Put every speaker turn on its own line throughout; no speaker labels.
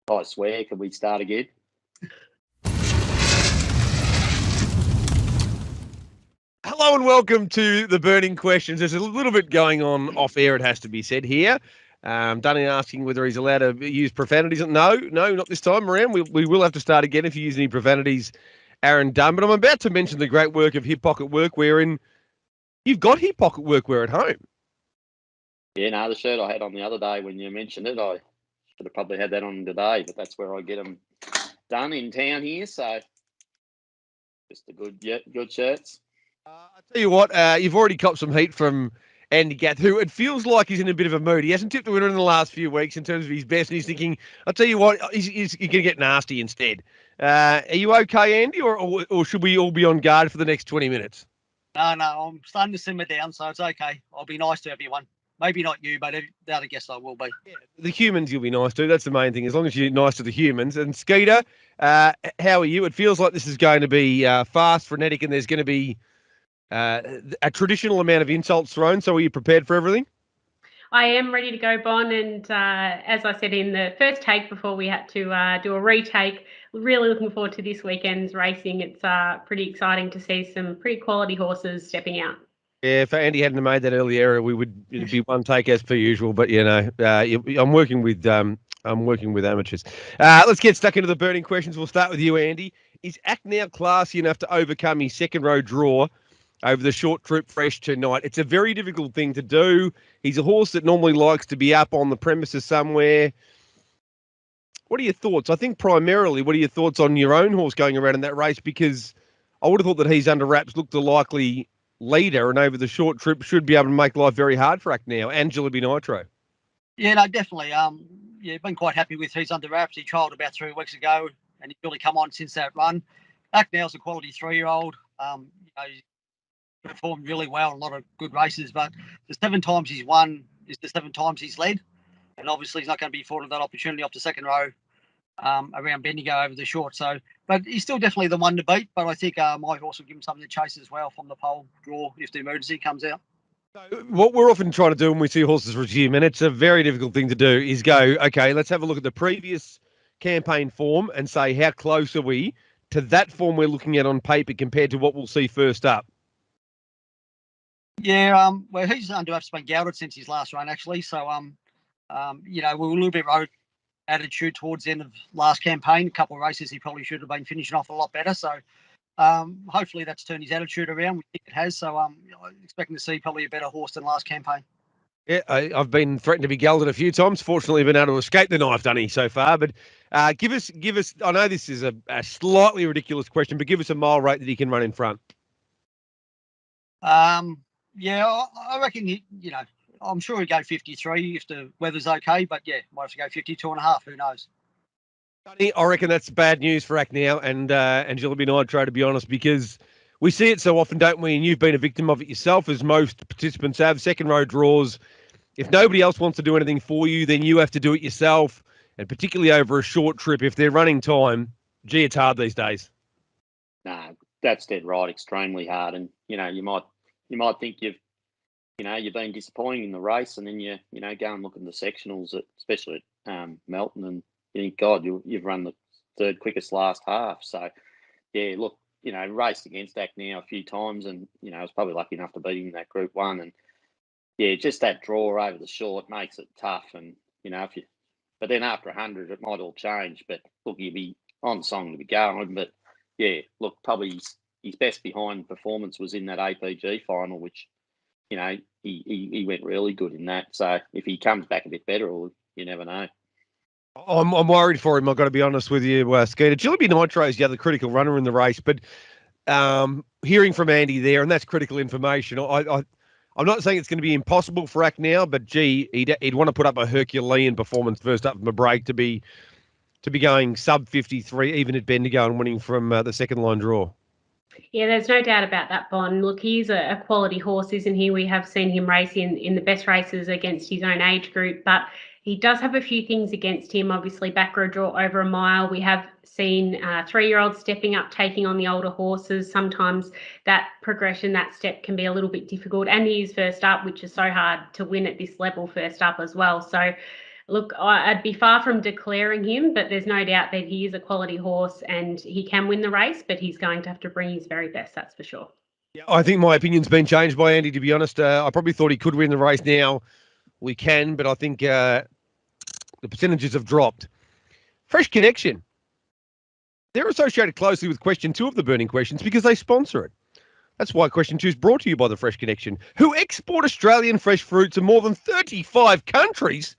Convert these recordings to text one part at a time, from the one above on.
I swear, can we start again?
Hello and welcome to the Burning Questions. There's a little bit going on off air, it has to be said here. Dunn asking whether he's allowed to use profanities. No, not this time around. We will have to start again if you use any profanities, Aaron Dunn. But I'm about to mention the great work of Hip Pocket Workwear, and you've got Hip Pocket Workwear at home.
Yeah, no, the shirt I had on the other day when you mentioned it, I should have probably had that on today, but that's where I get them done in town here. So just the good shirts.
I'll tell you what, you've already copped some heat from Andy Gath, who it feels like he's in a bit of a mood. He hasn't tipped the winner in the last few weeks in terms of his best, and he's thinking, I'll tell you what, he's going to get nasty instead. Are you okay, Andy, or should we all be on guard for the next 20 minutes?
No, I'm starting to simmer down, so it's okay. I'll be nice to everyone. Maybe not you, but the other guests I will be.
Yeah, the humans you'll be nice to. That's the main thing, as long as you're nice to the humans. And Nikkita, how are you? It feels like this is going to be fast, frenetic, and there's going to be a traditional amount of insults thrown. So are you prepared for everything?
I am ready to go, Bon. And as I said in the first take before we had to do a retake, really looking forward to this weekend's racing. It's pretty exciting to see some pretty quality horses stepping out.
Yeah, if Andy hadn't made that early error, it'd be one take as per usual. But I'm working with amateurs. Let's get stuck into the burning questions. We'll start with you, Andy. Is Act Now classy enough to overcome his second row draw over the short trip fresh tonight? It's a very difficult thing to do. He's a horse that normally likes to be up on the premises somewhere. What are your thoughts? I think primarily, what are your thoughts on your own horse going around in that race? Because I would have thought that he's under wraps, looked the likely leader, and over the short trip should be able to make life very hard for Act Now and Jillaby Nitro.
Yeah, no, definitely. Been quite happy with his under wraps. He trialled about 3 weeks ago, and he's really come on since that run. Act Now's a quality 3-year-old. He's performed really well in a lot of good races, but the 7 times he's won is the 7 times he's led, and obviously he's not going to be afforded that opportunity off the second row around Bendigo over the short. So, but he's still definitely the one to beat. But I think my horse will give him something to chase as well from the pole draw if the emergency comes out.
So what we're often trying to do when we see horses resume, and it's a very difficult thing to do, is go, okay, let's have a look at the previous campaign form and say how close are we to that form we're looking at on paper compared to what we'll see first up.
Yeah, well, he's under wraps been gelded since his last run actually. So we were a little bit road attitude towards the end of last campaign. A couple of races he probably should have been finishing off a lot better. So hopefully that's turned his attitude around. We think it has. So I'm expecting to see probably a better horse than last campaign.
Yeah, I've been threatened to be gelded a few times. Fortunately, I've been able to escape the knife, Dunny, so far. But give us. I know this is a slightly ridiculous question, but give us a mile rate that he can run in front.
Yeah, I reckon I'm sure he'd go 53 if the weather's okay, but yeah, might have to go 52.5. Who knows?
I reckon that's bad news for Act Now and Jillaby Nitro, to be honest, because we see it so often, don't we? And you've been a victim of it yourself, as most participants have. Second row draws. If nobody else wants to do anything for you, then you have to do it yourself. And particularly over a short trip, if they're running time, gee, it's hard these days.
No, that's dead right. Extremely hard, and you might think you've been disappointing in the race, and then you go and look at the sectionals, especially at Melton, and you think, God, you've run the third quickest last half. So, yeah, look, raced against Act Now a few times, and I was probably lucky enough to beat him in that Group 1, and yeah, just that draw over the short makes it tough, and but then after 100 it might all change. But look, you'd be on song to be going, but yeah, look, probably his best behind performance was in that APG final, which he went really good in that. So if he comes back a bit better, you never know.
I'm worried for him, I've got to be honest with you, Skeeter. Jillaby Nitro is the other critical runner in the race, but hearing from Andy there, and that's critical information, I'm not saying it's going to be impossible for Act Now, but gee, he'd want to put up a Herculean performance first up from a break to be going sub 53, even at Bendigo, and winning from the second line draw.
Yeah, there's no doubt about that, Bon. Look, he's a quality horse, isn't he? We have seen him race in the best races against his own age group, but he does have a few things against him. Obviously, back row draw over a mile. We have seen 3-year-olds stepping up, taking on the older horses. Sometimes that progression, that step can be a little bit difficult. And he is first up, which is so hard to win at this level first up as well. So look, I'd be far from declaring him, but there's no doubt that he is a quality horse and he can win the race, but he's going to have to bring his very best, that's for sure.
Yeah, I think my opinion's been changed by Andy, to be honest. I probably thought he could win the race now. We can, but I think the percentages have dropped. Fresh Connection. They're associated closely with question 2 of the Burning Questions because they sponsor it. That's why question 2 is brought to you by the Fresh Connection, who export Australian fresh fruit to more than 35 countries,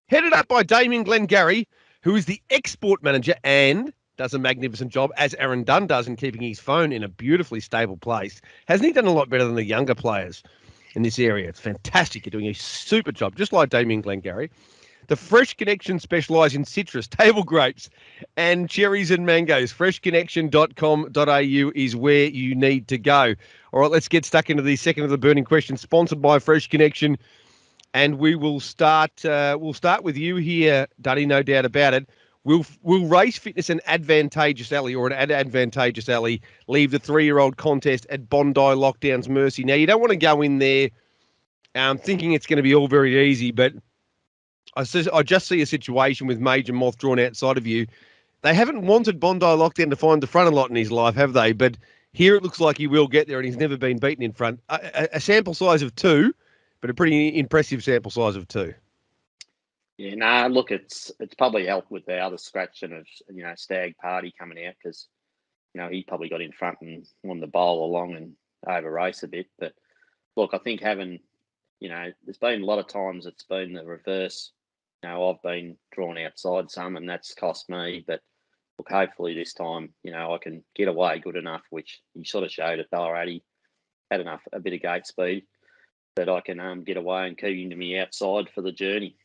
headed up by Damien Glengarry, who is the export manager and does a magnificent job, as Aaron Dunn does, in keeping his phone in a beautifully stable place. Hasn't he done a lot better than the younger players in this area? It's fantastic. You're doing a super job, just like Damien Glengarry. The Fresh Connection specialise in citrus, table grapes, and cherries and mangoes. Freshconnection.com.au is where you need to go. All right, let's get stuck into the second of the Burning Questions, sponsored by Fresh Connection. And we will start. We'll start with you here, Dunny, no doubt about it. Will Race Fitness and Advantageous Alley, or an Advantageous Alley, leave the 3-year-old contest at Bondi Lockdown's mercy? Now, you don't want to go in there thinking it's going to be all very easy, but I just see a situation with Major Moth drawn outside of you. They haven't wanted Bondi Lockdown to find the front a lot in his life, have they? But here it looks like he will get there, and he's never been beaten in front. A sample size of 2, but a pretty impressive sample size of 2.
Yeah, no, look, it's probably helped with the other scratching of, Stag Party coming out, because, he probably got in front and wanted to bowl along and over race a bit. But look, I think having, there's been a lot of times it's been the reverse. I've been drawn outside some, and that's cost me. But look, hopefully this time, I can get away good enough, which he sort of showed at Ballarat. Had a bit of gate speed that I can get away and keep him to me outside for the journey.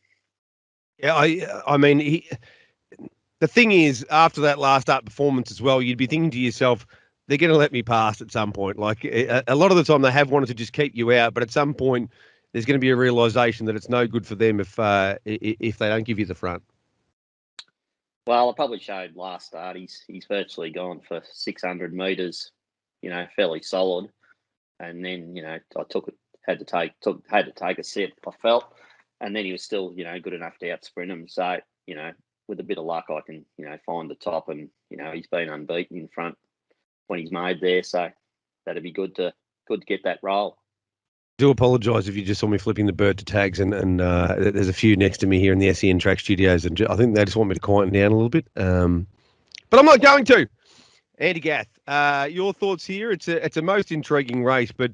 Yeah, I mean, the thing is, after that last up performance as well, you'd be thinking to yourself, they're going to let me pass at some point. Like a lot of the time, they have wanted to just keep you out, but at some point, there's going to be a realisation that it's no good for them if they don't give you the front.
Well, I probably showed last start. He's virtually gone for 600 metres, fairly solid, and then I had to take a sip. I felt, and then he was still good enough to outsprint him. So with a bit of luck, I can find the top, and he's been unbeaten in front when he's made there. So that'd be good to get that roll.
I do apologise if you just saw me flipping the bird to tags, and there's a few next to me here in the SEN Track Studios, and I think they just want me to quieten down a little bit. But I'm not going to. Andy Gath, your thoughts here? It's a most intriguing race, but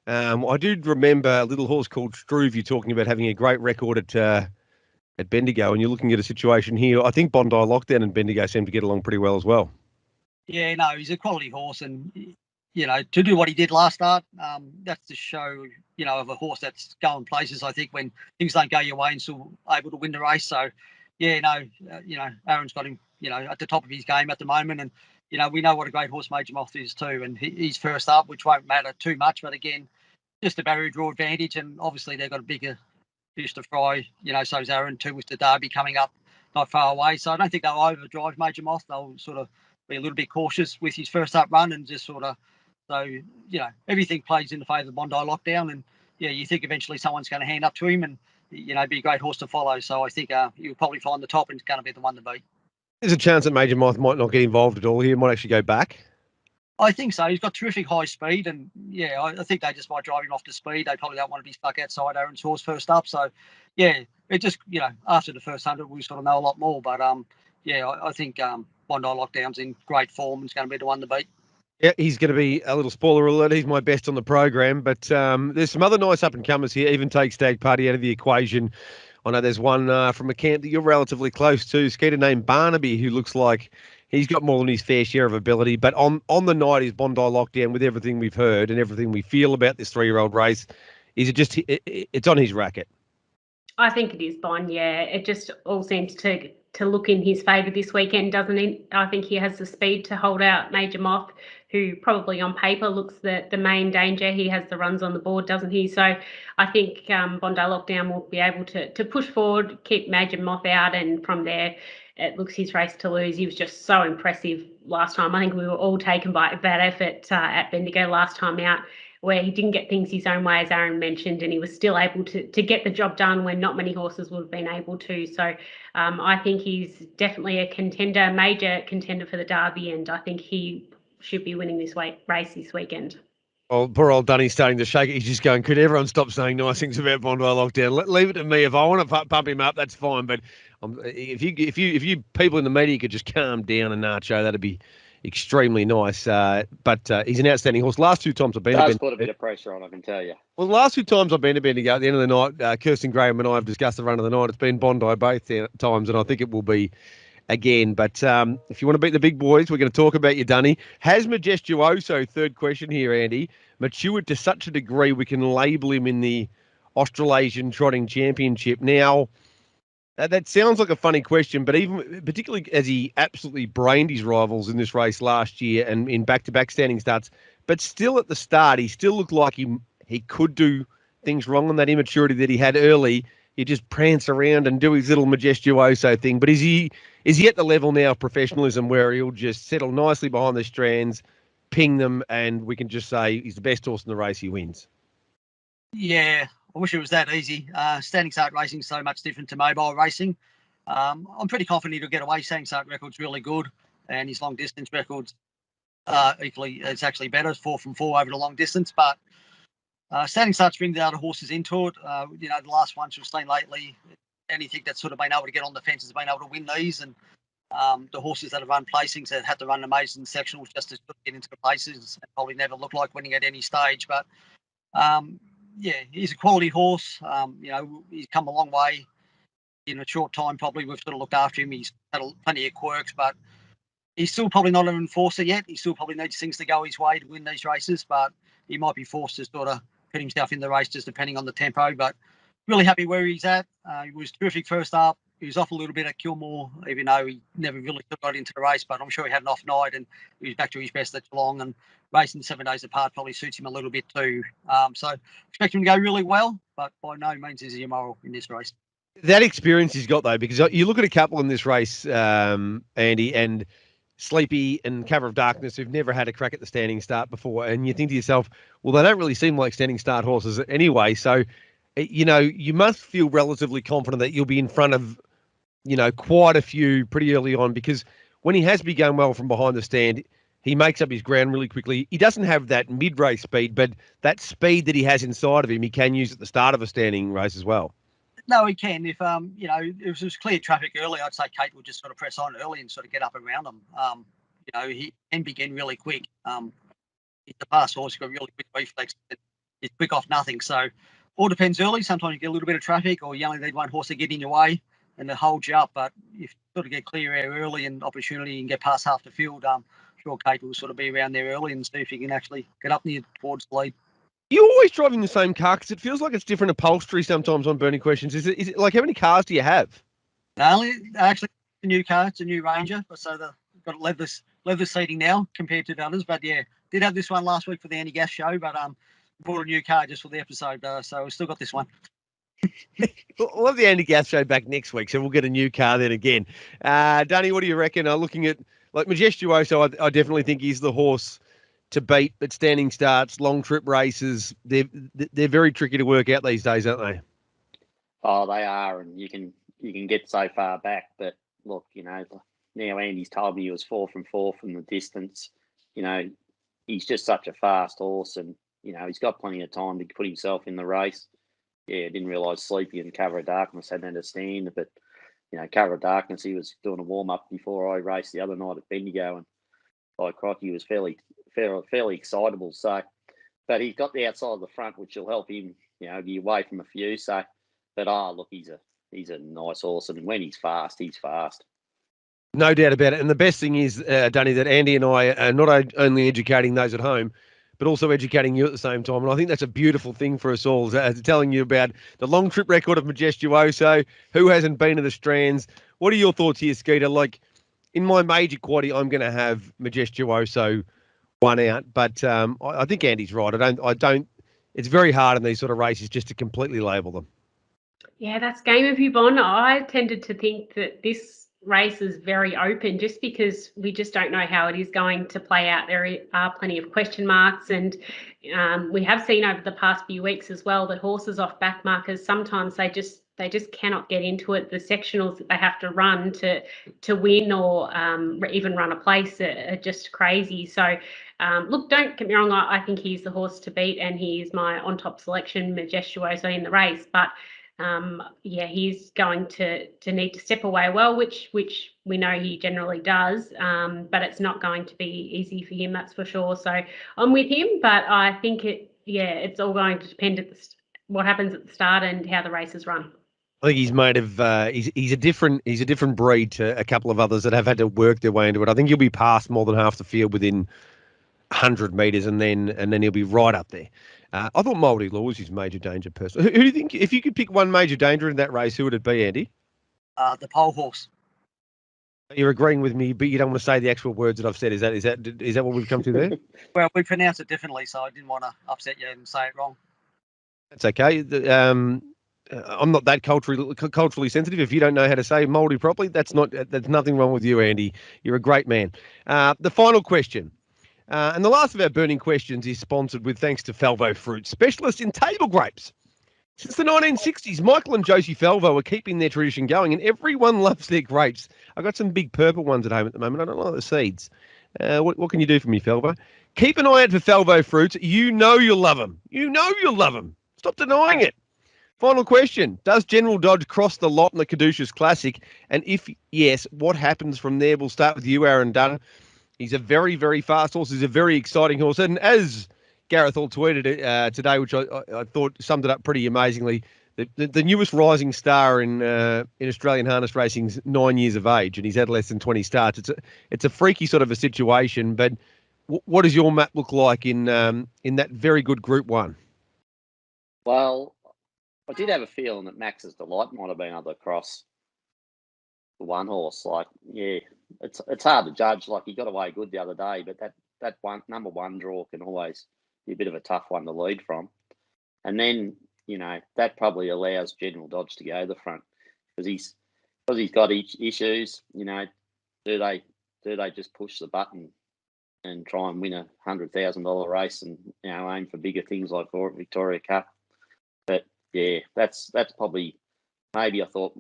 I do remember a little horse called Struve you talking about having a great record at Bendigo, and you're looking at a situation here. I think Bondi Lockdown and Bendigo seem to get along pretty well as well. Yeah,
no, he's a quality horse, and to do what he did last start, that's the show, of a horse that's going places. I think when things don't go your way and still able to win the race. So, Aaron's got him, at the top of his game at the moment, and we know what a great horse Major Moth is too, and he's first up, which won't matter too much. But again, just a barrier draw advantage, and obviously they've got a bigger fish to fry. So is Aaron too, with the Derby coming up not far away. So I don't think they'll overdrive Major Moth. They'll sort of be a little bit cautious with his first up run, and just sort of. So, everything plays in the favour of Bondi Lockdown, and you think eventually someone's going to hand up to him and, be a great horse to follow. So I think you'll probably find the top, and it's going to be the one to beat.
There's a chance that Major Moth might not get involved at all here. Might actually go back.
I think so. He's got terrific high speed, and I think they just might drive him off to speed. They probably don't want to be stuck outside Aaron's horse first up. So, it just, after the first 100, we sort of know a lot more. But, I think Bondi Lockdown's in great form and it's going to be the one to beat.
Yeah, he's going to be a little spoiler alert. He's my best on the program, but there's some other nice up-and-comers here. Even take Stag Party out of the equation. I know there's one from a camp that you're relatively close to, Skeeter named Barnaby, who looks like he's got more than his fair share of ability. But on the night is Bondi Lockdown, with everything we've heard and everything we feel about this 3-year-old race. Is it just it's on his racket?
I think it is, Bon. Yeah, it just all seems to look in his favour this weekend, doesn't it? I think he has the speed to hold out Major Moth, who probably on paper looks the main danger. He has the runs on the board, doesn't he? So I think Bondi Lockdown will be able to push forward, keep Major Moth out, and from there it looks his race to lose. He was just so impressive last time. I think we were all taken by that effort at Bendigo last time out. where he didn't get things his own way, as Aaron mentioned, and he was still able to get the job done when not many horses would have been able to. So I think he's definitely a contender, major contender for the Derby, and I think he should be winning this race this weekend.
Oh, poor old Dunny's starting to shake it. He's just going, could everyone stop saying nice things about Bondi Lockdown? Leave it to me. If I want to pump him up, that's fine. But if you people in the media could just calm down and Nacho, that'd be extremely nice. But he's an outstanding horse. Last 2 times I've been
Does put a bit of pressure on, I can tell you.
Well, the last 2 times I've been to Bendigo at the end of the night, Kirsten Graham and I have discussed the run of the night. It's been Bondi both times, and I think it will be again. But if you want to beat the big boys, we're going to talk about you, Dunny. Has Majestuoso, third question here, Andy, matured to such a degree we can label him in the Australasian Trotting Championship? Now, that sounds like a funny question, but even particularly as he absolutely brained his rivals in this race last year and in back-to-back standing starts, but still at the start, he still looked like he could do things wrong on that immaturity that he had early. He just prance around and do his little Majestuoso thing. But is he at the level now of professionalism where he'll just settle nicely behind the strands, ping them, and we can just say he's the best horse in the race, he wins?
Yeah, I wish it was that easy. Standing start racing is so much different to mobile racing. I'm pretty confident he'll get away. Standing start record's really good, and his long distance record's equally, it's actually better. It's 4 from 4 over the long distance, but standing starts bring the other horses into it. The last ones we've seen lately, anything that's sort of been able to get on the fence has been able to win these, and the horses that have run placings that had to run amazing sectionals just to sort of get into the places and probably never look like winning at any stage. But yeah, he's a quality horse. He's come a long way in a short time. Probably we've sort of looked after him. He's had plenty of quirks, but he's still probably not an enforcer yet. He still probably needs things to go his way to win these races, but he might be forced to sort of put himself in the race just depending on the tempo. But really happy where he's at. He was terrific first up. He was off a little bit at Kilmore, even though he never really got into the race, but I'm sure he had an off night and he was back to his best at Geelong, and racing 7 days apart probably suits him a little bit too. So expect him to go really well, but by no means is he immoral in this race.
That experience he's got, though, because you look at a couple in this race, Andy, and Sleepy and Cover of Darkness, who've never had a crack at the standing start before, and you think to yourself, well, they don't really seem like standing start horses anyway, so, you must feel relatively confident that you'll be in front of, quite a few pretty early on, because when he has begun well from behind the stand, he makes up his ground really quickly. He doesn't have that mid-race speed, but that speed that he has inside of him, he can use at the start of a standing race as well.
No, he can. If if there's clear traffic early, I'd say Kate will just sort of press on early and sort of get up around him. He can begin really quick. He's a fast horse, he's got really quick reflex. He's quick off nothing. So all depends early. Sometimes you get a little bit of traffic, or you only need one horse to get in your way and to hold you up. But if you sort of get clear air early and opportunity and get past half the field, I'm sure Kate will sort of be around there early and see if he can actually get up near towards the lead.
You're always driving the same car because it feels like it's different upholstery sometimes on Burning Questions. Is it like, how many cars do you have?
No, actually, a new car. It's a new Ranger. So they've got leather seating now compared to the others. But yeah, did have this one last week for the Andy Gath show, but bought a new car just for the episode. So we've still got this one.
We'll have the Andy Gath show back next week, so we'll get a new car then again. Danny, what do you reckon? Looking at like Majestuoso, I definitely think he's the horse to beat at standing starts, long trip races. They're very tricky to work out these days, aren't they?
Oh, they are, and you can get so far back. But look, now Andy's told me he was 4 from 4 from the distance. He's just such a fast horse, and he's got plenty of time to put himself in the race. Yeah, I didn't realise Sleepy and Cover of Darkness hadn't had a stand, but Cover of Darkness, he was doing a warm up before I raced the other night at Bendigo, and by crikey, he was fairly excitable. So, but he's got the outside of the front, which will help him, be away from a few. So, but look, he's a nice horse, and when he's fast, he's fast.
No doubt about it. And the best thing is, Dunny, that Andy and I are not only educating those at home, but also educating you at the same time. And I think that's a beautiful thing for us all, telling you about the long trip record of Majestuoso, who hasn't been to the Strands. What are your thoughts here, Skeeter? Like, in my major quaddy, I'm going to have Majestuoso one out, but I think Andy's right. I don't. It's very hard in these sort of races just to completely label them.
Yeah, that's game of you, Bon. I tended to think that this races very open just because we just don't know how it is going to play out. There are plenty of question marks, and we have seen over the past few weeks as well that horses off back markers, sometimes they just cannot get into it. The sectionals that they have to run to win or even run a place are just crazy. So look, don't get me wrong, I think he's the horse to beat, and he is my on top selection, Majestuoso, in the race, but yeah, he's going to need to step away well, which we know he generally does, but it's not going to be easy for him, that's for sure. So I'm with him, but I think it's all going to depend at what happens at the start and how the races run.
I think he's made of he's a different breed to a couple of others that have had to work their way into it. I think he'll be past more than half the field within 100 metres, and then he'll be right up there. I thought Bondi Law was his major danger person. Who do you think, if you could pick one major danger in that race, who would it be, Andy?
The pole horse.
You're agreeing with me, but you don't want to say the actual words that I've said. Is that what we've come to there?
Well, we pronounce it differently, so I didn't want to upset you and say it wrong.
That's okay. I'm not that culturally sensitive. If you don't know how to say Mouldy properly, that's nothing wrong with you, Andy. You're a great man. The final question. And the last of our burning questions is sponsored with thanks to Falvo Fruit, specialists in table grapes. Since the 1960s, Michael and Josie Falvo are keeping their tradition going, and everyone loves their grapes. I've got some big purple ones at home at the moment. I don't like the seeds. What can you do for me, Falvo? Keep an eye out for Falvo Fruits. You know you'll love them. You know you'll love them. Stop denying it. Final question. Does General Dodge cross the lot in the Caduceus Classic? And if yes, what happens from there? We'll start with you, Aaron Dunn. He's a very, very fast horse. He's a very exciting horse. And as Gareth all tweeted it today, which I thought summed it up pretty amazingly, the newest rising star in Australian harness racing's 9 years of age, and he's had less than 20 starts. It's a freaky sort of a situation. But what does your map look like in that very good Group 1?
Well, I did have a feeling that Max's Delight might have been able to cross the one horse. Like, yeah, it's hard to judge. Like, he got away good the other day, but that one number one draw can always be a bit of a tough one to lead from. And then, that probably allows General Dodge to go the front because he's got issues. Do they just push the button and try and win a $100,000 race and aim for bigger things like Victoria Cup? But yeah, that's probably, maybe I thought,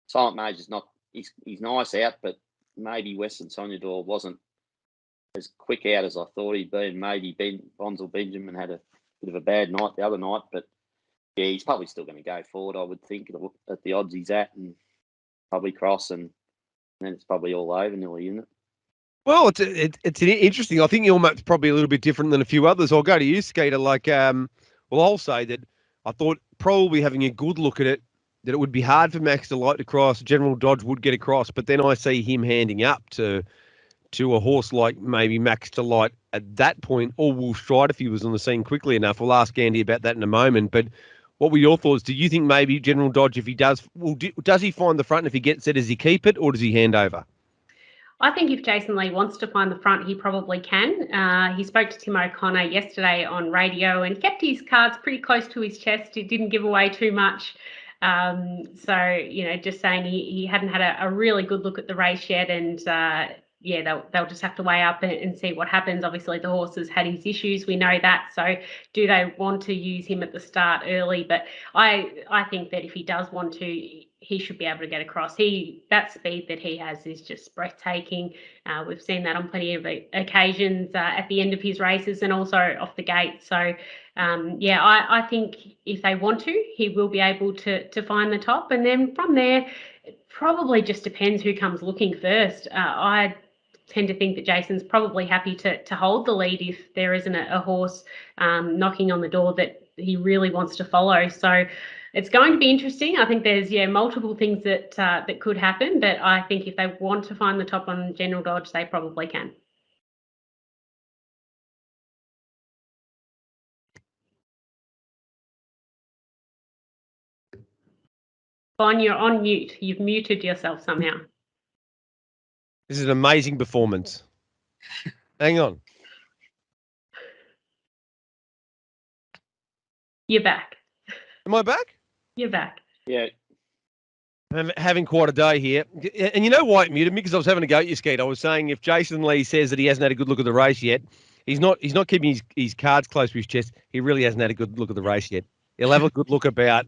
Silent Major's not, he's nice out, but maybe Western Sonador wasn't as quick out as I thought he'd be. Maybe Bonzel Benjamin had a bit of a bad night the other night, but yeah, he's probably still going to go forward, I would think, at the odds he's at, and probably cross, and then it's probably all over nearly, isn't it?
Well, it's interesting. I think your map's probably a little bit different than a few others. I'll go to you, Skeeter. I'll say that I thought probably having a good look at it, that it would be hard for Max Delight to cross. General Dodge would get across, but then I see him handing up to a horse like maybe Max Delight at that point, or Will Stride if he was on the scene quickly enough. We'll ask Andy about that in a moment. But what were your thoughts? Do you think maybe General Dodge, if he does, does he find the front? And if he gets it, does he keep it, or does he hand over?
I think if Jason Lee wants to find the front, he probably can. He spoke to Tim O'Connor yesterday on radio and kept his cards pretty close to his chest. He didn't give away too much. Just saying he hadn't had a really good look at the race yet, and they'll just have to weigh up and see what happens. Obviously, the horse has had his issues. We know that. So do they want to use him at the start early? But I think that if he does want to, he should be able to get across. That speed that he has is just breathtaking. We've seen that on plenty of occasions at the end of his races and also off the gate. So, I think if they want to, he will be able to find the top. And then from there, it probably just depends who comes looking first. I tend to think that Jason's probably happy to hold the lead if there isn't a horse knocking on the door that he really wants to follow. So it's going to be interesting. I think there's multiple things that could happen, but I think if they want to find the top on General Dodge, they probably can. Bon, you're on mute. You've muted yourself somehow.
This is an amazing performance. Hang on.
You're back.
Am I back?
You're back.
Yeah.
Having quite a day here. And you know why it muted me? Because I was having a go at you, Skeet. I was saying if Jason Lee says that he hasn't had a good look at the race yet, he's not keeping his cards close to his chest. He really hasn't had a good look at the race yet. He'll have a good look about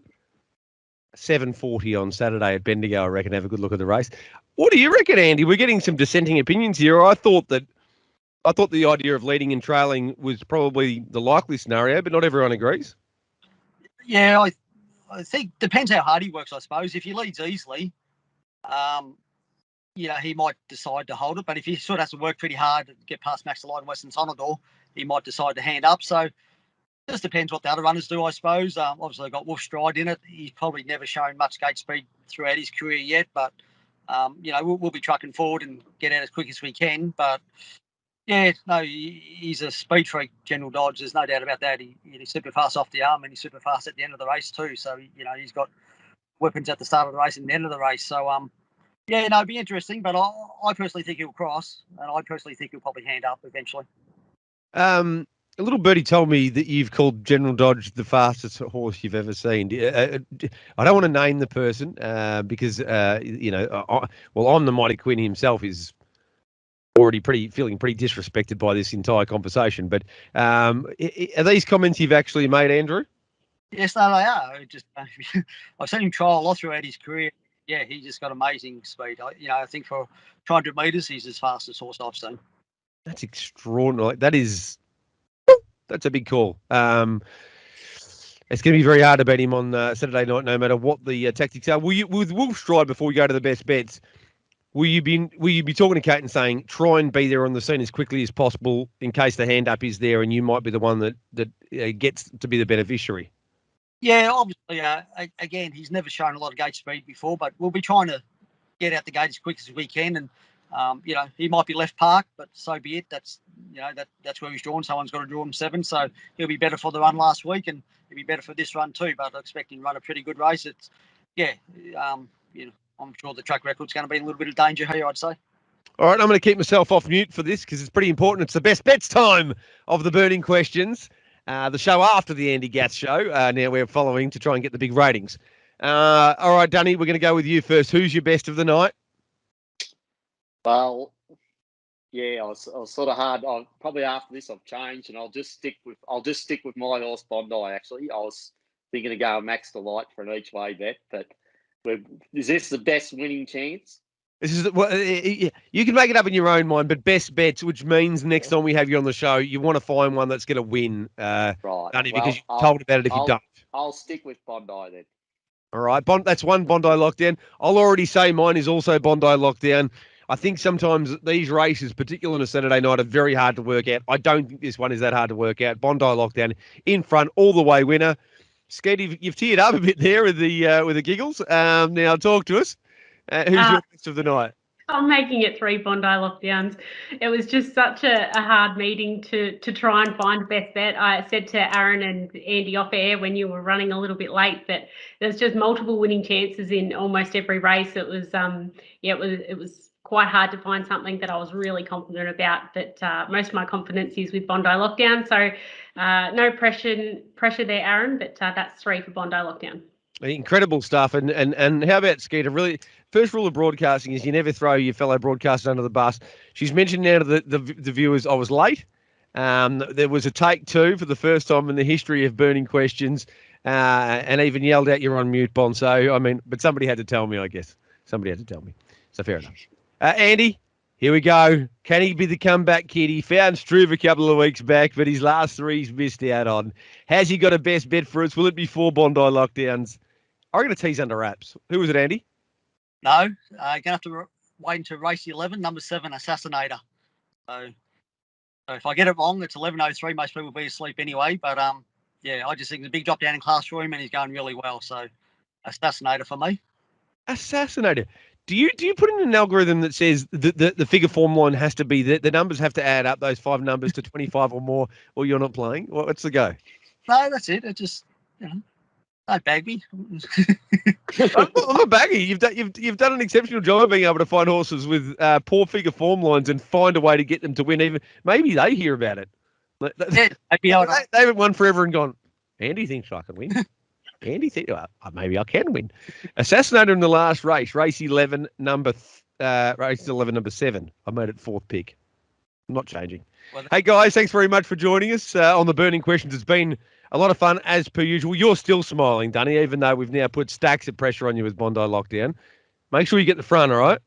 7:40 on Saturday at Bendigo, I reckon, have a good look at the race. What do you reckon, Andy? We're getting some dissenting opinions here. I thought the idea of leading and trailing was probably the likely scenario, but not everyone agrees.
Yeah, I think depends how hard he works, I suppose. If he leads easily, he might decide to hold it. But if he sort of has to work pretty hard to get past Max Delight and Western Sonador, he might decide to hand up. So it just depends what the other runners do, I suppose. Obviously, got Wolf Stride in it. He's probably never shown much gate speed throughout his career yet. But, we'll be trucking forward and get out as quick as we can. But, yeah, no, he's a speed freak, General Dodge. There's no doubt about that. He's super fast off the arm and he's super fast at the end of the race too. So, he's got weapons at the start of the race and the end of the race. So, it'd be interesting. But I personally think he'll cross, and I personally think he'll probably hand up eventually.
A little birdie told me that you've called General Dodge the fastest horse you've ever seen. I don't want to name the person because, I'm the Mighty Quinn himself is already feeling pretty disrespected by this entire conversation. But are these comments you've actually made, Andrew?
Yes, no, they are. I've seen him trial a lot throughout his career. Yeah, he just got amazing speed. I think for 200 metres, he's as fast as horse I've seen.
That's extraordinary. That's a big call. It's going to be very hard to beat him on Saturday night, no matter what the tactics are. With Wolf Stride, before we go to the best bets, will you be talking to Kate and saying try and be there on the scene as quickly as possible in case the hand up is there and you might be the one that gets to be the beneficiary?
Yeah, obviously. Again, he's never shown a lot of gate speed before, but we'll be trying to get out the gate as quick as we can. And he might be left park, but so be it. That's where he's drawn. Someone's got to draw him 7, so he'll be better for the run last week, and he'll be better for this run too. But I expect him to run a pretty good race. I'm sure the track record's going to be in a little bit of danger here, I'd say.
All right, I'm going to keep myself off mute for this because it's pretty important. It's the best bets time of the burning questions. The show after the Andy Gath show. Now we're following to try and get the big ratings. All right, Dunny, we're going to go with you first. Who's your best of the night?
Well, yeah, I was sort of hard. Probably after this, I've changed, and I'll just stick with my horse Bondi. Actually, I was thinking of going Max Delight for an each way bet, but is this the best winning chance?
This is you can make it up in your own mind, but best bets, which means next time we have you on the show, you want to find one that's going to win,
right?
Dunny, because you told about it if you don't.
I'll stick with Bondi then.
All right, that's one Bondi Lockdown. I'll already say mine is also Bondi Lockdown. I think sometimes these races, particularly on a Saturday night, are very hard to work out. I don't think this one is that hard to work out. Bondi Lockdown in front, all the way winner. Sketty, you've teared up a bit there with the giggles. Now talk to us. Who's your best of the night?
I'm making it 3 Bondi Lockdowns. It was just such a hard meeting to try and find the best bet. I said to Aaron and Andy off air when you were running a little bit late that there's just multiple winning chances in almost every race. It was it was quite hard to find something that I was really confident about. But most of my confidence is with Bondi Lockdown. So no pressure there, Aaron. But that's 3 for Bondi Lockdown.
Incredible stuff. And how about Skeeter? Really, first rule of broadcasting is you never throw your fellow broadcasters under the bus. She's mentioned now to the viewers I was late. There was a take 2 for the first time in the history of burning questions, and even yelled out you're on mute, Bon. So, I mean, but somebody had to tell me, I guess. Somebody had to tell me. So fair enough. Andy, here we go. Can he be the comeback kid? He found Struve a couple of weeks back, but his last 3 he's missed out on. Has he got a best bet for us? Will it be 4 Bondi Lockdowns? I'm going to tease under wraps. Who was it, Andy?
No, going to have to wait until race 11, number 7, Assassinator. So if I get it wrong, it's 11:03. Most people will be asleep anyway. But, I just think it's a big drop down in class for him, and he's going really well. So Assassinator for me.
Assassinator. Do you put in an algorithm that says the figure form line has to be the numbers have to add up those 5 numbers to 25 or more, or you're not playing? What's the go?
No, that's it. It just don't bag me.
I'm not bagging. You've done an exceptional job of being able to find horses with poor figure form lines and find a way to get them to win. Even maybe they hear about it.
Yeah,
they haven't won forever and gone. Andy thinks I can win. Andy, maybe I can win. Assassinated in the last race, race 11, number 7. I made it 4th pick. I'm not changing.
Well,
Hey, guys, thanks very much for joining us on the Burning Questions. It's been a lot of fun, as per usual. You're still smiling, Dunny, even though we've now put stacks of pressure on you with Bondi Lockdown. Make sure you get the front, all right?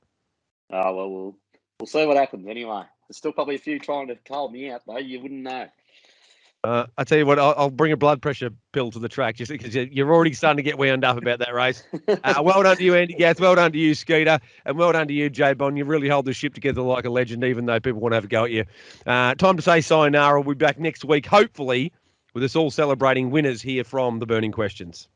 Oh, well, we'll see what happens anyway. There's still probably a few trying to hold me out, though. You wouldn't know.
I tell you what, I'll bring a blood pressure pill to the track just because you're already starting to get wound up about that race. Well done to you, Andy Gath. Well done to you, Skeeter. And well done to you, Jay Bond. You really hold the ship together like a legend, even though people want to have a go at you. Time to say sayonara. We'll be back next week, hopefully, with us all celebrating winners here from the Burning Questions.